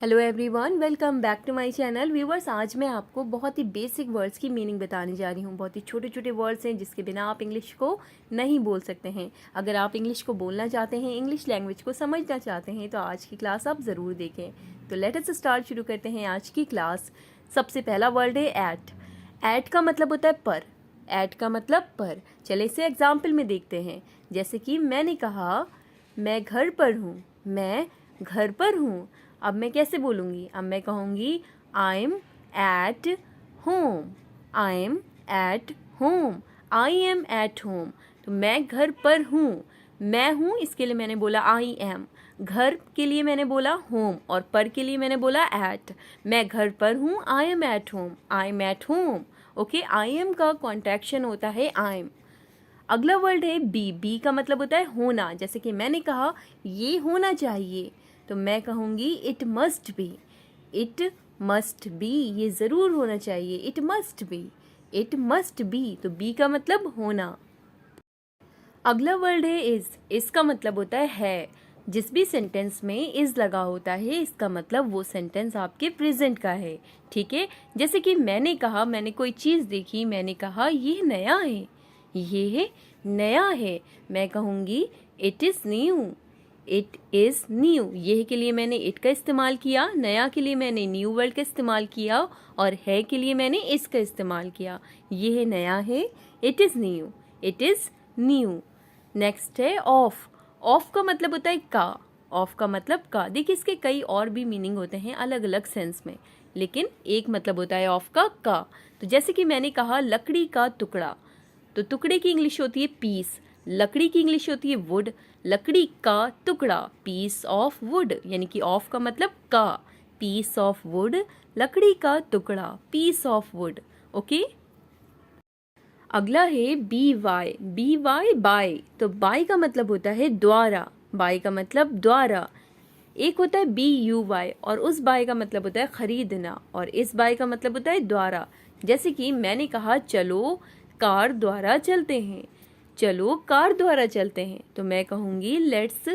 Hello everyone, welcome back to my channel. Viewers, आज मैं आपको बहुत ही बेसिक वर्ड्स की मीनिंग बताने जा रही हूँ। बहुत ही छोटे छोटे वर्ड्स हैं जिसके बिना आप इंग्लिश को नहीं बोल सकते हैं। अगर आप इंग्लिश को बोलना चाहते हैं, इंग्लिश लैंग्वेज को समझना चाहते हैं, तो आज की क्लास आप ज़रूर देखें। तो लेट अस स्टार्ट, शुरू करते हैं आज की क्लास। सबसे पहला वर्ड है ऐट। ऐट का मतलब होता है पर। ऐट का मतलब पर। चले इसे एग्जाम्पल में देखते हैं। जैसे कि मैंने कहा मैं घर पर हूँ, मैं घर पर हूँ। अब मैं कैसे बोलूँगी? अब मैं कहूँगी I am at home. I am at home. I am at home. तो मैं घर पर हूँ। मैं हूँ इसके लिए मैंने बोला आई एम। घर के लिए मैंने बोला होम और पर के लिए मैंने बोला एट। मैं घर पर हूँ, I am at home. I am at home. Okay, I am का कॉन्ट्रैक्शन होता है आई एम। अगला वर्ड है बी। बी का मतलब होता है होना। जैसे कि मैंने कहा ये होना चाहिए, तो मैं कहूँगी it must be. It must be, ये ज़रूर होना चाहिए। It must be. It must be, तो बी का मतलब होना। अगला वर्ड है इज़। इज़ का मतलब होता है। जिस भी सेंटेंस में इज़ लगा होता है, इसका मतलब वो सेंटेंस आपके प्रेजेंट का है। ठीक है, जैसे कि मैंने कहा मैंने कोई चीज़ देखी, मैंने कहा ये नया है, ये नया है। मैं कहूँगी it is new. It is new. यह के लिए मैंने इट का इस्तेमाल किया, नया के लिए मैंने न्यू वर्ड का इस्तेमाल किया और है के लिए मैंने इस का इस्तेमाल किया। यह नया है, it is new. It is new. Next है ऑफ। ऑफ का मतलब होता है का। ऑफ का मतलब का। देखिए, इसके कई और भी मीनिंग होते हैं अलग अलग सेंस में, लेकिन एक मतलब होता है ऑफ का। तो जैसे कि मैंने कहा लकड़ी का टुकड़ा, तो टुकड़े की इंग्लिश होती है पीस। लकड़ी की इंग्लिश होती है वुड। लकड़ी का टुकड़ा, पीस ऑफ वुड, यानी कि ऑफ का मतलब का। पीस ऑफ वुड, लकड़ी का टुकड़ा, पीस ऑफ वुड। ओके, अगला है B Y. B Y by. तो बाय का मतलब होता है द्वारा। बाय का मतलब द्वारा। एक होता है बी यू वाई और उस बाय का मतलब होता है खरीदना, और इस बाय का मतलब होता है द्वारा। जैसे कि मैंने कहा चलो कार द्वारा चलते हैं। चलो कार द्वारा चलते हैं, तो मैं कहूँगी let's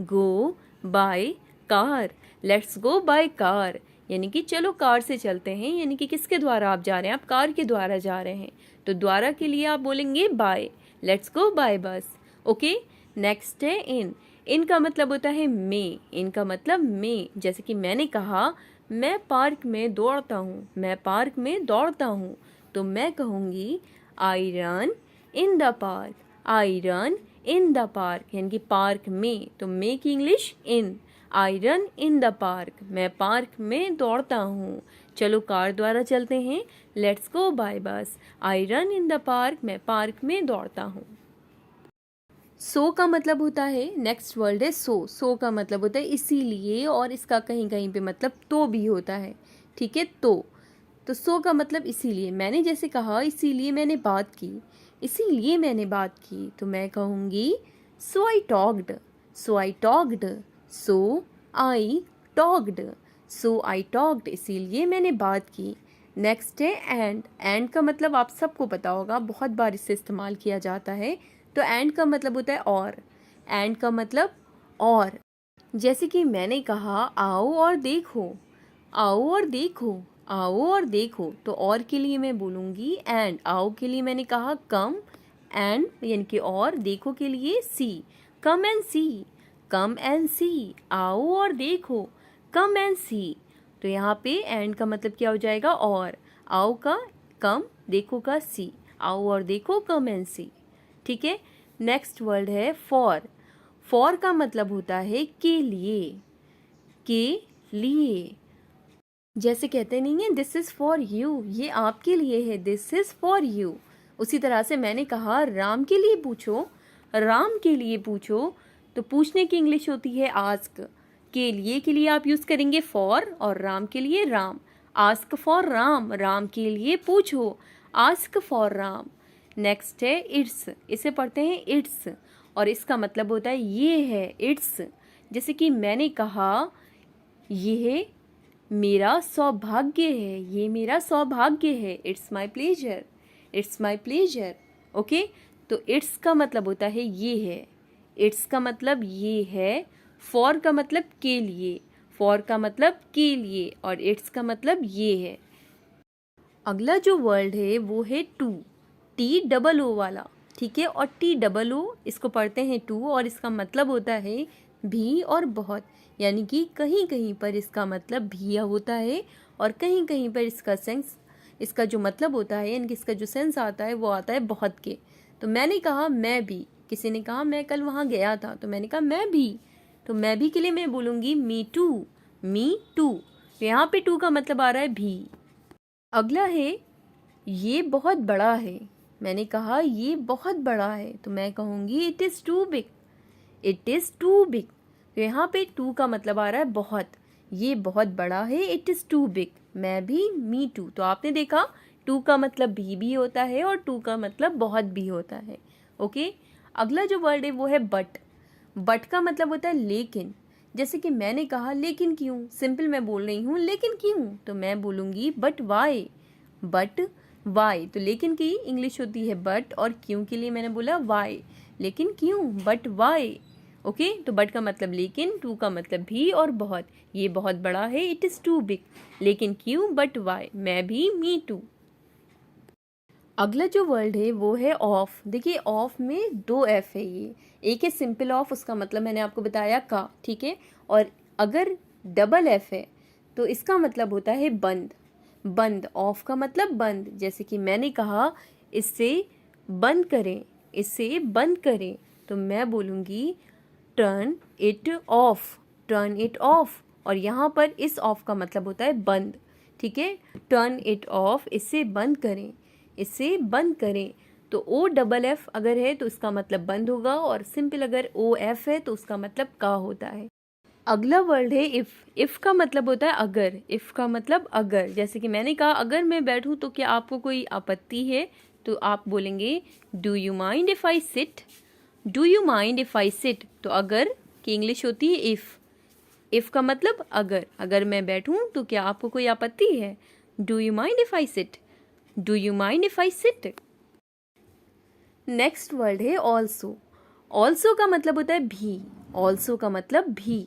go by car. Let's go by car, यानी कि चलो कार से चलते हैं। यानी कि किसके द्वारा आप जा रहे हैं? आप कार के द्वारा जा रहे हैं, तो द्वारा के लिए आप बोलेंगे बाय। लेट्स गो बाय बस। ओके, नेक्स्ट है इन। इन का मतलब होता है में। इन का मतलब में। जैसे कि मैंने कहा मैं पार्क में दौड़ता हूँ। मैं पार्क में दौड़ता हूँ, तो मैं कहूँगी I run in the park. I run in the park, यानी कि पार्क में, तो में की English in. I run in the park, मैं पार्क में दौड़ता हूँ। चलो कार द्वारा चलते हैं, लेट्स गो बाय बस। I run in the park, मैं पार्क में दौड़ता हूँ। सो का मतलब होता है, नेक्स्ट वर्ड है सो। सो का मतलब होता है इसीलिए, और इसका कहीं कहीं पे मतलब तो भी होता है। ठीक है, तो सो का मतलब इसीलिए। मैंने जैसे कहा इसीलिए मैंने बात की, इसीलिए मैंने बात की, तो मैं कहूँगी so I talked. So I talked. So I talked. So I talked, इसीलिए मैंने बात की। नेक्स्ट है एंड। एंड का मतलब आप सबको पता होगा, बहुत बार इससे इस्तेमाल किया जाता है। तो एंड का मतलब होता है और। एंड का मतलब और। जैसे कि मैंने कहा आओ और देखो। आओ और देखो। आओ और देखो, तो और के लिए मैं बोलूँगी एंड। आओ के लिए मैंने कहा कम एंड, यानी कि और। देखो के लिए सी। Come and C. Come and सी। आओ और देखो, कम एंड सी। तो यहाँ पे एंड का मतलब क्या हो जाएगा? और। आओ का कम, देखो का सी। आओ और देखो, कम एंड सी। ठीक है, नेक्स्ट वर्ड है फॉर। फॉर का मतलब होता है के लिए। के लिए। जैसे कहते नहीं है दिस इज़ फॉर यू, ये आपके लिए है, दिस इज़ फॉर यू। उसी तरह से मैंने कहा राम के लिए पूछो। राम के लिए पूछो, तो पूछने की इंग्लिश होती है आस्क। के लिए आप यूज़ करेंगे फॉर, और राम के लिए राम। आस्क फॉर राम, राम के लिए पूछो। Ask for Ram. नेक्स्ट है इट्स। इसे पढ़ते हैं इट्स, और इसका मतलब होता है ये है, इट्स। जैसे कि मैंने कहा यह मेरा सौभाग्य है, ये मेरा सौभाग्य है। It's my pleasure. It's my pleasure. Okay, तो इट्स का मतलब होता है ये है। इट्स का मतलब ये है। फॉर का मतलब के लिए। फॉर का मतलब के लिए और इट्स का मतलब ये है। अगला जो वर्ड है वो है टू, TOO वाला, ठीक है। और TOO इसको पढ़ते हैं टू और इसका मतलब होता है भी और बहुत, यानी कि कहीं कहीं पर इसका मतलब भी होता है और कहीं कहीं पर इसका जो मतलब होता है यानी कि इसका जो सेंस आता है वो आता है बहुत के। तो मैंने कहा मैं भी, किसी ने कहा मैं कल वहाँ गया था, तो मैंने कहा मैं भी, तो मैं भी के लिए मैं बोलूँगी मी टू, मी टू। तो यहाँ पे टू का मतलब आ रहा है भी। अगला है ये बहुत बड़ा है, मैंने कहा ये बहुत बड़ा है, तो मैं कहूँगी it is too big, it is too big. तो यहाँ पे टू का मतलब आ रहा है बहुत, ये बहुत बड़ा है, इट इज़ टू बिग। मैं भी, मी टू। तो आपने देखा टू का मतलब भी होता है और टू का मतलब बहुत भी होता है। ओके, अगला जो वर्ड है वो है बट। बट का मतलब होता है लेकिन। जैसे कि मैंने कहा लेकिन क्यों, सिंपल मैं बोल रही हूँ लेकिन क्यों, तो मैं बोलूँगी बट वाई, बट वाई। तो लेकिन की इंग्लिश होती है बट और क्यों के लिए मैंने बोला वाई, लेकिन क्यों, बट वाई। ओके, तो बट का मतलब लेकिन, टू का मतलब भी और बहुत, ये बहुत बड़ा है, इट इज़ टू बिग, लेकिन क्यों, बट वाई, मैं भी, मी टू। अगला जो वर्ड है वो है ऑफ। देखिए ऑफ में दो एफ है, ये एक है सिंपल ऑफ, उसका मतलब मैंने आपको बताया का, ठीक है। और अगर डबल एफ है तो इसका मतलब होता है बंद, बंद। ऑफ का मतलब बंद, जैसे कि मैंने कहा इससे बंद करें, इससे बंद करें, तो मैं बोलूँगी turn it of, turn it of. और यहाँ पर इस ऑफ का मतलब होता है बंद, ठीक है। टर्न इट ऑफ, इससे बंद करें, इससे बंद करें। तो OFF अगर है तो इसका मतलब बंद होगा और सिंपल अगर OF है तो उसका मतलब का होता है। अगला वर्ड है इफ़। इफ़ का मतलब होता है अगर, इफ़ का मतलब अगर। जैसे कि मैंने कहा अगर मैं बैठूं तो क्या आपको कोई आपत्ति है, तो आप बोलेंगे do you mind if I sit, do you mind if I sit. तो अगर की इंग्लिश होती है इफ़, इफ़ का मतलब अगर, अगर मैं बैठूं तो क्या आपको कोई आपत्ति है, do you mind if I sit, do you mind if I sit. Next word है ऑल्सो। ऑल्सो का मतलब होता है भी, ऑल्सो का मतलब भी।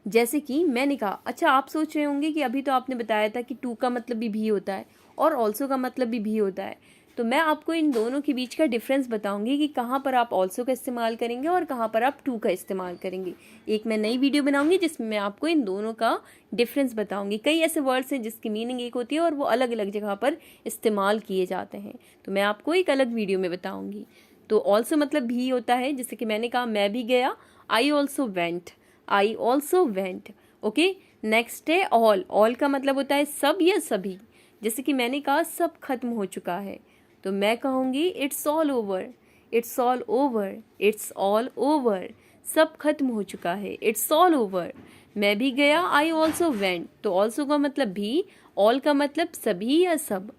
जैसे कि मैंने कहा, अच्छा आप सोच रहे होंगे कि अभी तो आपने बताया था कि टू का मतलब भी होता है और ऑल्सो का मतलब भी होता है, तो मैं आपको इन दोनों के बीच का डिफरेंस बताऊंगी कि कहाँ पर आप ऑल्सो का इस्तेमाल करेंगे और कहाँ पर आप टू का इस्तेमाल करेंगे। एक मैं नई वीडियो बनाऊंगी जिसमें मैं आपको इन दोनों का डिफरेंस बताऊंगी। कई ऐसे वर्ड्स हैं जिसकी मीनिंग एक होती है और वो अलग अलग जगह पर इस्तेमाल किए जाते हैं, तो मैं आपको एक अलग वीडियो में बताऊँगी। तो ऑल्सो मतलब भी होता है, जैसे कि मैंने कहा मैं भी गया, I also went, I also went. Okay, next है ऑल। ऑल का मतलब होता है सब या सभी। जैसे कि मैंने कहा सब खत्म हो चुका है, तो मैं कहूँगी it's all over, it's all over, it's all over. सब खत्म हो चुका है, इट्स ऑल ओवर। मैं भी गया, आई ऑल्सो वेंट। तो ऑल्सो का मतलब भी, ऑल का मतलब सभी या सब।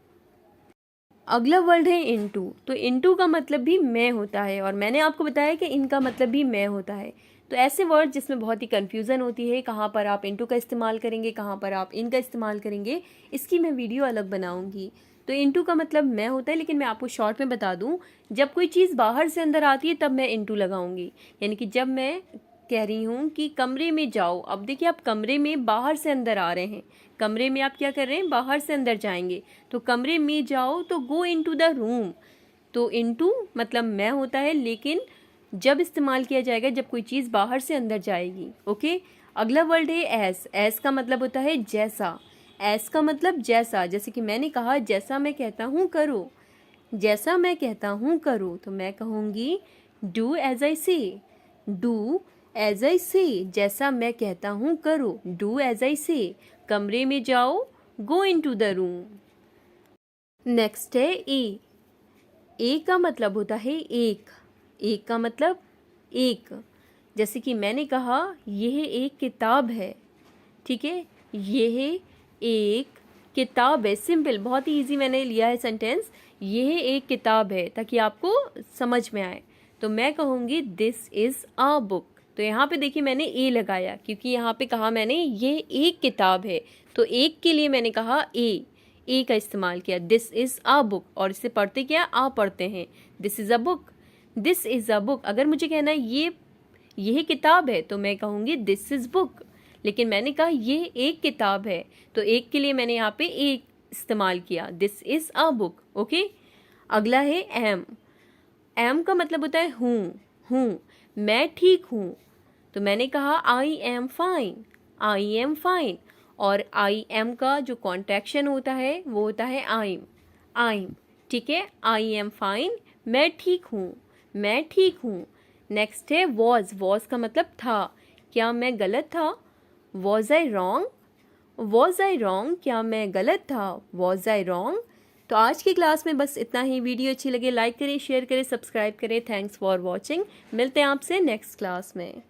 अगला वर्ड है इनटू। तो इनटू का मतलब भी मैं होता है और मैंने आपको बताया कि इनका मतलब भी मैं होता है। तो ऐसे वर्ड जिसमें बहुत ही कन्फ्यूज़न होती है, कहाँ पर आप इनटू का इस्तेमाल करेंगे, कहाँ पर आप इनका इस्तेमाल करेंगे, इसकी मैं वीडियो अलग बनाऊंगी। तो इनटू का मतलब मैं होता है, लेकिन मैं आपको शॉर्ट में बता दूं, जब कोई चीज़ बाहर से अंदर आती है तब मैं इनटू लगाऊंगी। यानी कि जब मैं कह रही हूँ कि कमरे में जाओ, अब देखिए आप कमरे में बाहर से अंदर आ रहे हैं, कमरे में आप क्या कर रहे हैं, बाहर से अंदर जाएंगे, तो कमरे में जाओ तो गो इनटू द रूम। तो इनटू मतलब मैं होता है, लेकिन जब इस्तेमाल किया जाएगा जब कोई चीज़ बाहर से अंदर जाएगी। ओके, अगला वर्ड है एस। एस का मतलब होता है जैसा, एस का मतलब जैसा। जैसे कि मैंने कहा जैसा मैं कहता हूँ करो, जैसा मैं कहता हूँ करो, तो मैं कहूँगी डू एज आई से, डू एज आई से। जैसा मैं कहता हूँ करो, डू एज आई से। कमरे में जाओ, go into the room. Next है ए। ए का मतलब होता है एक, एक का मतलब एक। जैसे कि मैंने कहा यह एक किताब है, ठीक है, यह एक किताब है। सिंपल, बहुत ही इजी मैंने लिया है सेंटेंस, यह एक किताब है, ताकि आपको समझ में आए। तो मैं कहूँगी दिस इज़ अ बुक। तो यहाँ पे देखिए मैंने ए लगाया क्योंकि यहाँ पे कहा मैंने ये एक किताब है, तो एक के लिए मैंने कहा ए का इस्तेमाल किया। दिस इज़ अ बुक, और इसे पढ़ते क्या, आ पढ़ते हैं, this is a book, this is a book. अगर मुझे कहना है ये किताब है तो मैं कहूँगी दिस इज़ बुक। लेकिन मैंने कहा ये एक किताब है, तो एक के लिए मैंने यहाँ पे एक इस्तेमाल किया, this is a book. Okay, अगला है एम। एम का मतलब होता है हूँ, मैं ठीक हूँ, तो मैंने कहा I am fine, I am fine. और आई एम का जो कॉन्ट्रैक्शन होता है वो होता है आइम। ठीक है, आई एम फाइन, मैं ठीक हूँ, मैं ठीक हूँ। नेक्स्ट है वॉज का मतलब था, क्या मैं गलत था, वॉज आई रॉन्ग, क्या मैं गलत था, वॉज आई रॉन्ग। तो आज की क्लास में बस इतना ही। वीडियो अच्छी लगे लाइक करें, शेयर करें, सब्सक्राइब करें। Thanks for watching. मिलते हैं आपसे नेक्स्ट क्लास में।